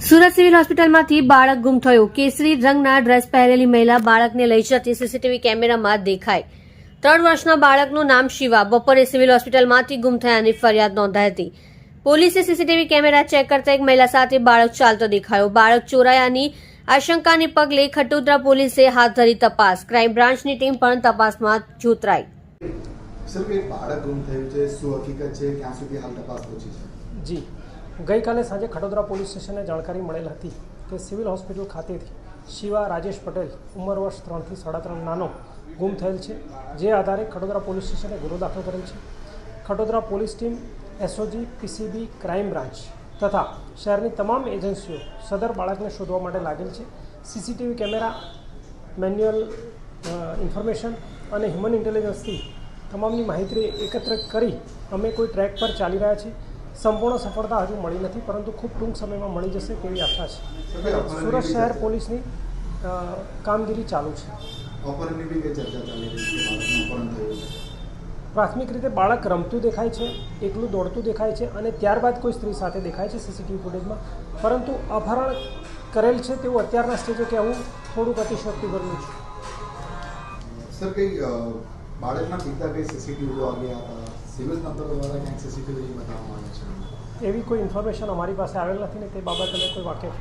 Surat civil હોસ્પિટલમાંથી બાળક ગુમ થયું. કેસરી રંગના ડ્રેસ પહેરેલી મહિલા બાળકને લઈ જતી સીસીટીવી કેમેરામાં દેખાઈ. 3 વર્ષના બાળકનું નામ શિવા બપોરે સિવિલ હોસ્પિટલમાંથી ગુમ થયાની ફરિયાદ નોંધાઈ હતી. પોલીસે સીસીટીવી કેમેરા ચેક કરતા એક મહિલા સાથે બાળક ચાલતો દેખાયો. બાળક ચોરાયાની આશંકાને પગલે ખટોદરા પોલીસે હાથ ધરી તપાસ. ક્રાઇમ બ્રાન્ચની ટીમ પણ તપાસમાં જોતરાઈ. સર, એક બાળક ગુમ થયું છે, શું હકીકત છે, ક્યાં સુધી હાલ તપાસ પહોંચી છે? જી, ગઈકાલે સાંજે ખટોદરા પોલીસ સ્ટેશને જાણકારી મળેલ હતી કે સિવિલ હોસ્પિટલ ખાતેથી શિવા રાજેશ પટેલ ઉંમર વર્ષ 3 થી 3.5 નાનો ગુમ થયેલ છે. જે આધારે ખટોદરા પોલીસ સ્ટેશને ગુનો દાખલ કરેલ છે. Khatodara police team, SOG, PCB, crime branch તથા શહેરની તમામ એજન્સીઓ સદર બાળકને શોધવા માટે લાગેલ છે. સીસીટીવી કેમેરા, મેન્યુઅલ ઇન્ફોર્મેશન અને હ્યુમન ઇન્ટેલિજન્સથી તમામની માહિતી એકત્ર કરી અમે કોઈ ટ્રેક પર ચાલી રહ્યા છીએ. સંપૂર્ણ સફળતા હજુ મળી નથી, પરંતુ ખૂબ ટૂંક સમયમાં મળી જશે તેવી આશા છે. સુરત શહેર પોલીસની કામગીરી ચાલુ છે. અપહરણની બી કઈ ચર્ચા ચાલી રહી છે? બાળકનું અપહરણ થયું છે. પ્રાથમિક રીતે બાળક રમતું દેખાય છે, એકલું દોડતું દેખાય છે અને ત્યારબાદ કોઈ સ્ત્રી સાથે દેખાય છે સીસીટીવી ફૂટેજમાં. પરંતુ અપહરણ કરેલ છે તેવું અત્યારના સ્ટેજે કહેવું થોડુંક અતિશયોક્તિભર્યું છે. સર, કઈ બાળકના પિતા કઈ સીસીટીવી જોવા ગયા હતા? સિવિલ તંત્ર દ્વારા ક્યાંક સીસીટીવી બતાવવામાં આવે છે? એવી કોઈ ઇન્ફોર્મેશન અમારી પાસે આવેલ નથી ને તે બાબતે અમે કોઈ વાકેફ